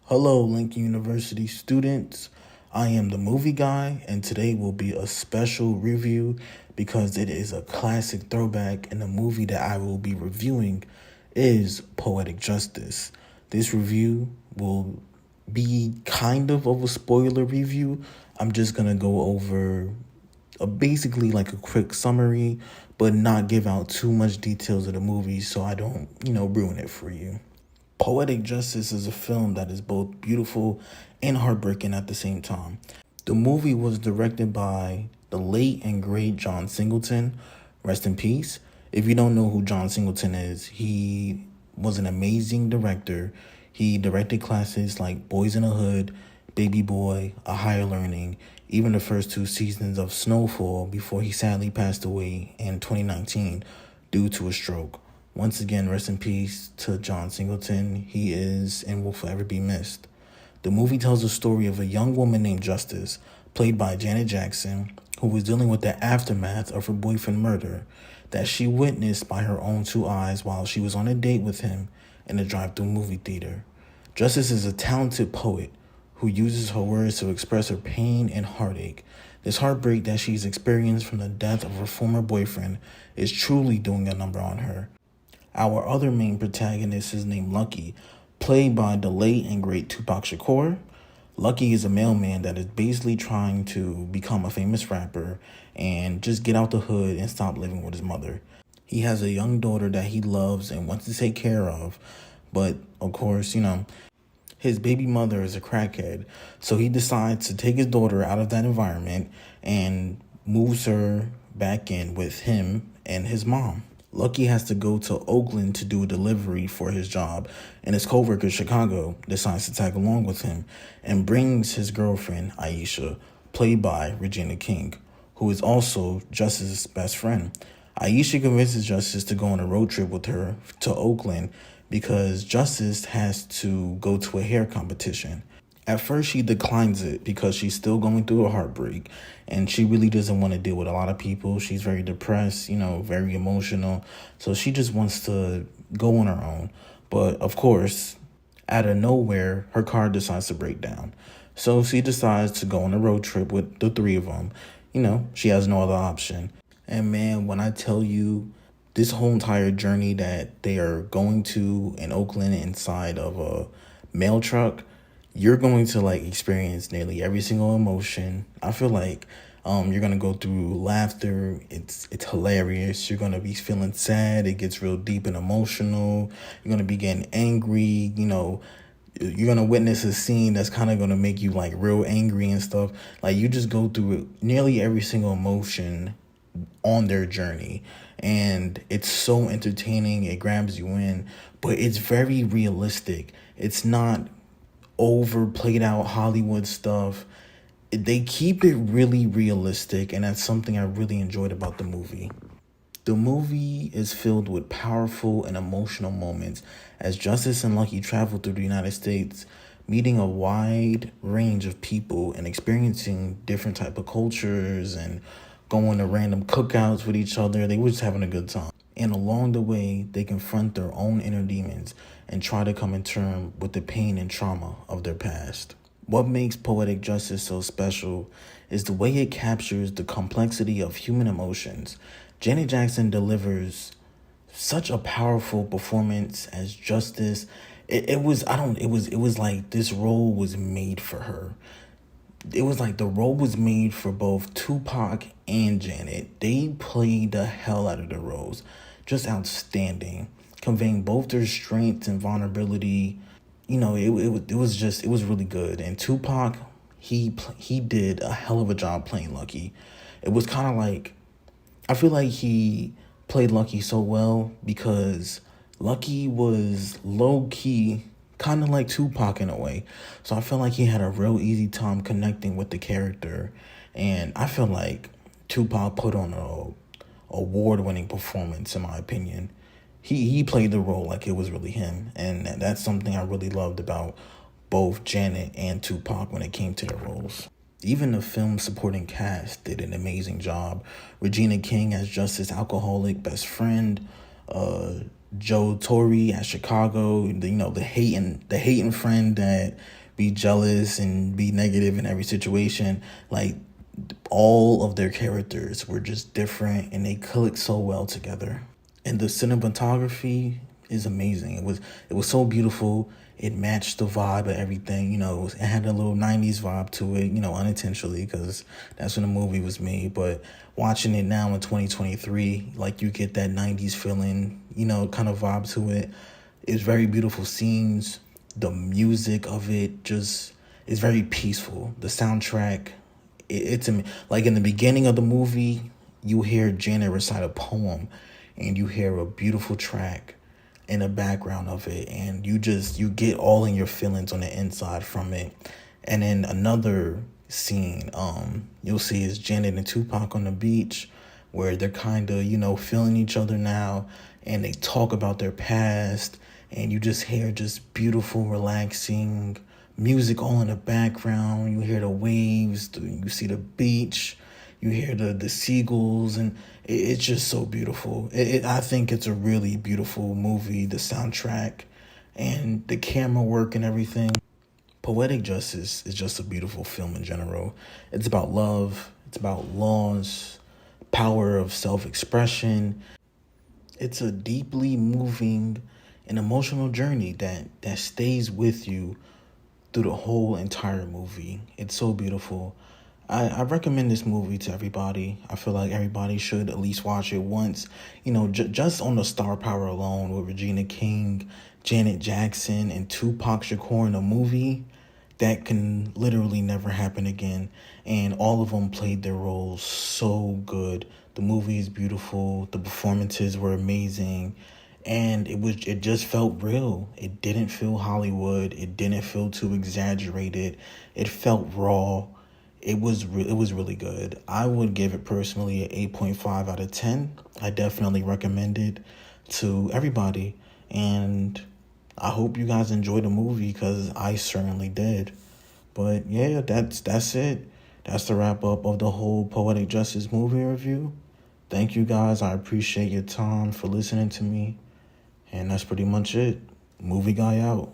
Hello, Lincoln University students. I am the movie guy, and today will be a special review because it is a classic throwback, and the movie that I will be reviewing is Poetic Justice. This review will be kind of a spoiler review. I'm just gonna go over basically like a quick summary, but not give out too much details of the movie so I don't, ruin it for you. Poetic Justice is a film that is both beautiful and heartbreaking at the same time. The movie was directed by the late and great John Singleton. Rest in peace. If you don't know who John Singleton is, he was an amazing director. He directed classics like Boys in the Hood, Baby Boy, A Higher Learning, even the first two seasons of Snowfall before he sadly passed away in 2019 due to a stroke. Once again, rest in peace to John Singleton. He is and will forever be missed. The movie tells the story of a young woman named Justice, played by Janet Jackson, who was dealing with the aftermath of her boyfriend's murder that she witnessed by her own two eyes while she was on a date with him in a drive-thru movie theater. Justice is a talented poet who uses her words to express her pain and heartache. This heartbreak that she's experienced from the death of her former boyfriend is truly doing a number on her. Our other main protagonist is named Lucky, played by the late and great Tupac Shakur. Lucky is a mailman that is basically trying to become a famous rapper and just get out the hood and stop living with his mother. He has a young daughter that he loves and wants to take care of, but of course, his baby mother is a crackhead, so he decides to take his daughter out of that environment and moves her back in with him and his mom. Lucky has to go to Oakland to do a delivery for his job, and his coworker Chicago decides to tag along with him and brings his girlfriend Aisha, played by Regina King, who is also Justice's best friend. Aisha convinces Justice to go on a road trip with her to Oakland because Justice has to go to a hair competition. At first, she declines it because she's still going through a heartbreak and she really doesn't want to deal with a lot of people. She's very depressed, very emotional. So she just wants to go on her own. But of course, out of nowhere, her car decides to break down. So she decides to go on a road trip with the three of them. She has no other option. And man, when I tell you this whole entire journey that they are going to in Oakland inside of a mail truck, you're going to experience nearly every single emotion. I feel like you're gonna go through laughter. It's hilarious. You're gonna be feeling sad. It gets real deep and emotional. You're gonna be getting angry. You're gonna witness a scene that's kind of gonna make you real angry and stuff. You just go through nearly every single emotion on their journey, and it's so entertaining. It grabs you in, but it's very realistic. It's not overplayed out Hollywood stuff. They keep it really realistic, and that's something I really enjoyed about the movie. The movie is filled with powerful and emotional moments as Justice and Lucky travel through the United States, meeting a wide range of people and experiencing different type of cultures and going to random cookouts with each other. They were just having a good time. And along the way, they confront their own inner demons and try to come in terms with the pain and trauma of their past. What makes Poetic Justice so special is the way it captures the complexity of human emotions. Janet Jackson delivers such a powerful performance as Justice. It was like this role was made for her. It was like the role was made for both Tupac and Janet. They played the hell out of the roles. Just outstanding, conveying both their strengths and vulnerability. It was really good. And Tupac, he did a hell of a job playing Lucky. It was kind of I feel like he played Lucky so well because Lucky was low key, kind of like Tupac in a way. So I feel like he had a real easy time connecting with the character, and I feel like Tupac put on a award-winning performance, in my opinion. He played the role like it was really him, and that's something I really loved about both Janet and Tupac when it came to their roles. Even the film's supporting cast did an amazing job. Regina King as Justice's alcoholic best friend. Joe Torre at Chicago, the hating friend that be jealous and be negative in every situation. Like, all of their characters were just different and they clicked so well together. And the cinematography is amazing. It was so beautiful. It matched the vibe of everything. It had a little '90s vibe to it. Unintentionally, because that's when the movie was made. But watching it now in 2023, like, you get that '90s feeling. Kind of vibe to it. It's very beautiful scenes. The music of it just is very peaceful. The soundtrack, it's like in the beginning of the movie, you hear Janet recite a poem, and you hear a beautiful track in the background of it, and you get all in your feelings on the inside from it. And then another scene, you'll see is Janet and Tupac on the beach, where they're kind of feeling each other now, and they talk about their past, and you just hear just beautiful, relaxing music all in the background. You hear the waves, you see the beach, you hear the seagulls, and it's just so beautiful. I think it's a really beautiful movie. The soundtrack and the camera work and everything. Poetic Justice is just a beautiful film in general. It's about love. It's about loss, power of self-expression. It's a deeply moving and emotional journey that stays with you through the whole entire movie. It's so beautiful. I recommend this movie to everybody. I feel like everybody should at least watch it once. Just on the star power alone, with Regina King, Janet Jackson, and Tupac Shakur in a movie, that can literally never happen again. And all of them played their roles so good. The movie is beautiful. The performances were amazing. And it just felt real. It didn't feel Hollywood. It didn't feel too exaggerated. It felt raw. It was really good. I would give it personally an 8.5 out of 10. I definitely recommend it to everybody. And I hope you guys enjoyed the movie, because I certainly did. But yeah, that's it. That's the wrap up of the whole Poetic Justice movie review. Thank you guys. I appreciate your time for listening to me. And that's pretty much it. Movie guy out.